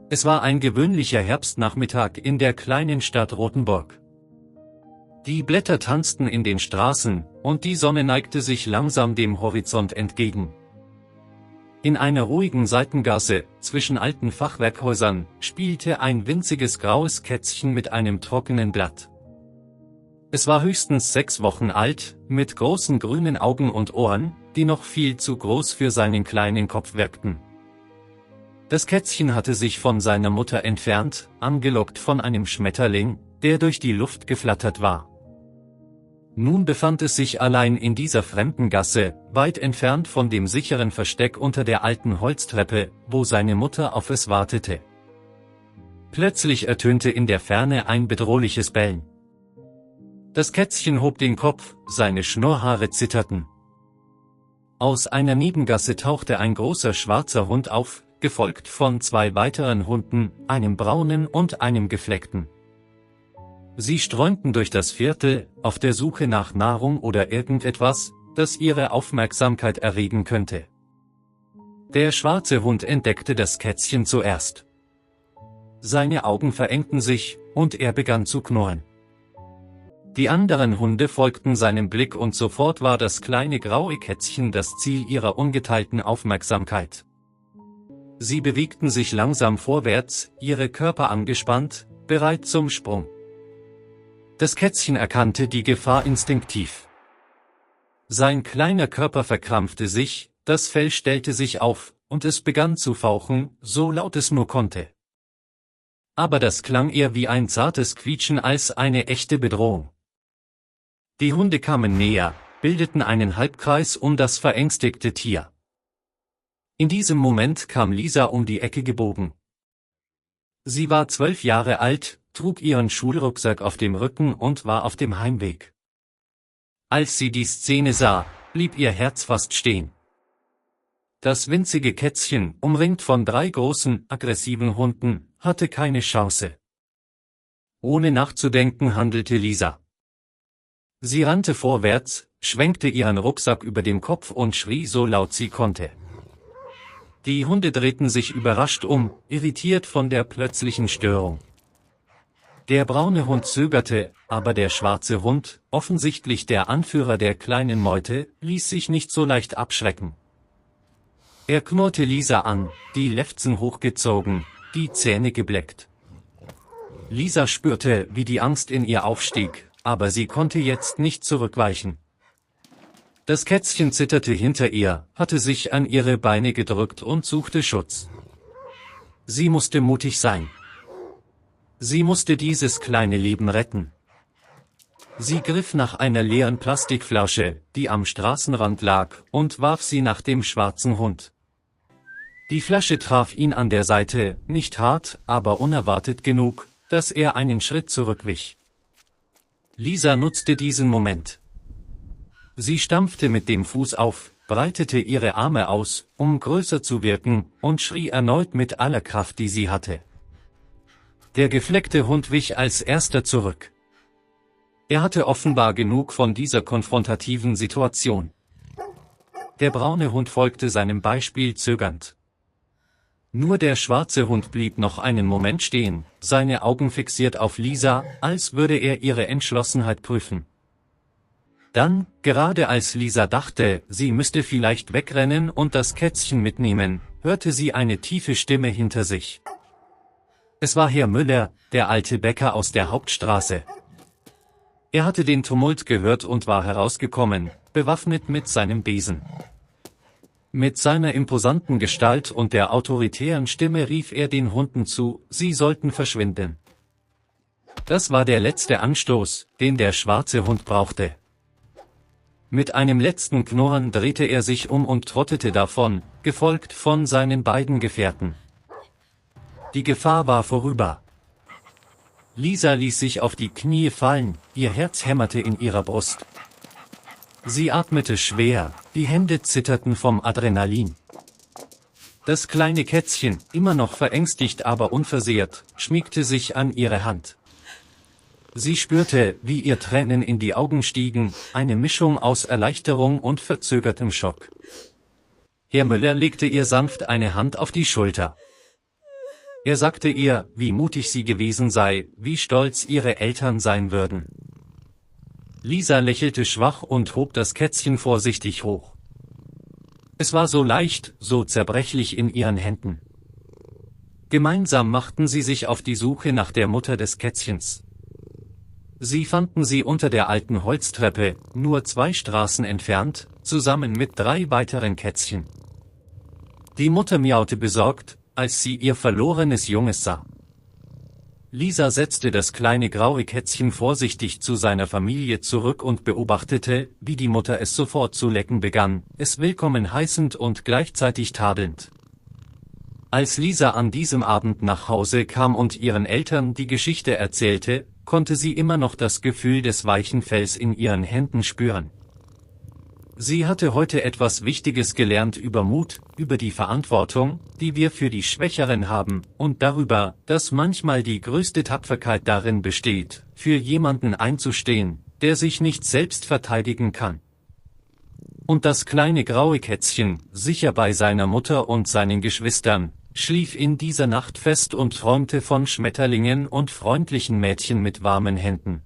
Es war ein gewöhnlicher Herbstnachmittag in der kleinen Stadt Rothenburg. Die Blätter tanzten in den Straßen, und die Sonne neigte sich langsam dem Horizont entgegen. In einer ruhigen Seitengasse, zwischen alten Fachwerkhäusern, spielte ein winziges graues Kätzchen mit einem trockenen Blatt. Es war höchstens 6 Wochen alt, mit großen grünen Augen und Ohren, die noch viel zu groß für seinen kleinen Kopf wirkten. Das Kätzchen hatte sich von seiner Mutter entfernt, angelockt von einem Schmetterling, der durch die Luft geflattert war. Nun befand es sich allein in dieser fremden Gasse, weit entfernt von dem sicheren Versteck unter der alten Holztreppe, wo seine Mutter auf es wartete. Plötzlich ertönte in der Ferne ein bedrohliches Bellen. Das Kätzchen hob den Kopf, seine Schnurrhaare zitterten. Aus einer Nebengasse tauchte ein großer schwarzer Hund auf, gefolgt von 2 weiteren Hunden, einem braunen und einem gefleckten. Sie streunten durch das Viertel, auf der Suche nach Nahrung oder irgendetwas, das ihre Aufmerksamkeit erregen könnte. Der schwarze Hund entdeckte das Kätzchen zuerst. Seine Augen verengten sich, und er begann zu knurren. Die anderen Hunde folgten seinem Blick und sofort war das kleine graue Kätzchen das Ziel ihrer ungeteilten Aufmerksamkeit. Sie bewegten sich langsam vorwärts, ihre Körper angespannt, bereit zum Sprung. Das Kätzchen erkannte die Gefahr instinktiv. Sein kleiner Körper verkrampfte sich, das Fell stellte sich auf, und es begann zu fauchen, so laut es nur konnte. Aber das klang eher wie ein zartes Quietschen als eine echte Bedrohung. Die Hunde kamen näher, bildeten einen Halbkreis um das verängstigte Tier. In diesem Moment kam Lisa um die Ecke gebogen. Sie war 12 Jahre alt, trug ihren Schulrucksack auf dem Rücken und war auf dem Heimweg. Als sie die Szene sah, blieb ihr Herz fast stehen. Das winzige Kätzchen, umringt von 3 großen, aggressiven Hunden, hatte keine Chance. Ohne nachzudenken handelte Lisa. Sie rannte vorwärts, schwenkte ihren Rucksack über dem Kopf und schrie so laut sie konnte. Die Hunde drehten sich überrascht um, irritiert von der plötzlichen Störung. Der braune Hund zögerte, aber der schwarze Hund, offensichtlich der Anführer der kleinen Meute, ließ sich nicht so leicht abschrecken. Er knurrte Lisa an, die Lefzen hochgezogen, die Zähne gebleckt. Lisa spürte, wie die Angst in ihr aufstieg, aber sie konnte jetzt nicht zurückweichen. Das Kätzchen zitterte hinter ihr, hatte sich an ihre Beine gedrückt und suchte Schutz. Sie musste mutig sein. Sie musste dieses kleine Leben retten. Sie griff nach einer leeren Plastikflasche, die am Straßenrand lag, und warf sie nach dem schwarzen Hund. Die Flasche traf ihn an der Seite, nicht hart, aber unerwartet genug, dass er einen Schritt zurückwich. Lisa nutzte diesen Moment. Sie stampfte mit dem Fuß auf, breitete ihre Arme aus, um größer zu wirken, und schrie erneut mit aller Kraft, die sie hatte. Der gefleckte Hund wich als erster zurück. Er hatte offenbar genug von dieser konfrontativen Situation. Der braune Hund folgte seinem Beispiel zögernd. Nur der schwarze Hund blieb noch einen Moment stehen, seine Augen fixiert auf Lisa, als würde er ihre Entschlossenheit prüfen. Dann, gerade als Lisa dachte, sie müsste vielleicht wegrennen und das Kätzchen mitnehmen, hörte sie eine tiefe Stimme hinter sich. Es war Herr Müller, der alte Bäcker aus der Hauptstraße. Er hatte den Tumult gehört und war herausgekommen, bewaffnet mit seinem Besen. Mit seiner imposanten Gestalt und der autoritären Stimme rief er den Hunden zu, sie sollten verschwinden. Das war der letzte Anstoß, den der schwarze Hund brauchte. Mit einem letzten Knurren drehte er sich um und trottete davon, gefolgt von seinen beiden Gefährten. Die Gefahr war vorüber. Lisa ließ sich auf die Knie fallen, ihr Herz hämmerte in ihrer Brust. Sie atmete schwer, die Hände zitterten vom Adrenalin. Das kleine Kätzchen, immer noch verängstigt aber unversehrt, schmiegte sich an ihre Hand. Sie spürte, wie ihr Tränen in die Augen stiegen, eine Mischung aus Erleichterung und verzögertem Schock. Herr Müller legte ihr sanft eine Hand auf die Schulter. Er sagte ihr, wie mutig sie gewesen sei, wie stolz ihre Eltern sein würden. Lisa lächelte schwach und hob das Kätzchen vorsichtig hoch. Es war so leicht, so zerbrechlich in ihren Händen. Gemeinsam machten sie sich auf die Suche nach der Mutter des Kätzchens. Sie fanden sie unter der alten Holztreppe, nur 2 Straßen entfernt, zusammen mit 3 weiteren Kätzchen. Die Mutter miaute besorgt, als sie ihr verlorenes Junges sah. Lisa setzte das kleine graue Kätzchen vorsichtig zu seiner Familie zurück und beobachtete, wie die Mutter es sofort zu lecken begann, es willkommen heißend und gleichzeitig tadelnd. Als Lisa an diesem Abend nach Hause kam und ihren Eltern die Geschichte erzählte, konnte sie immer noch das Gefühl des weichen Fells in ihren Händen spüren. Sie hatte heute etwas Wichtiges gelernt über Mut, über die Verantwortung, die wir für die Schwächeren haben, und darüber, dass manchmal die größte Tapferkeit darin besteht, für jemanden einzustehen, der sich nicht selbst verteidigen kann. Und das kleine graue Kätzchen, sicher bei seiner Mutter und seinen Geschwistern, schlief in dieser Nacht fest und träumte von Schmetterlingen und freundlichen Mädchen mit warmen Händen.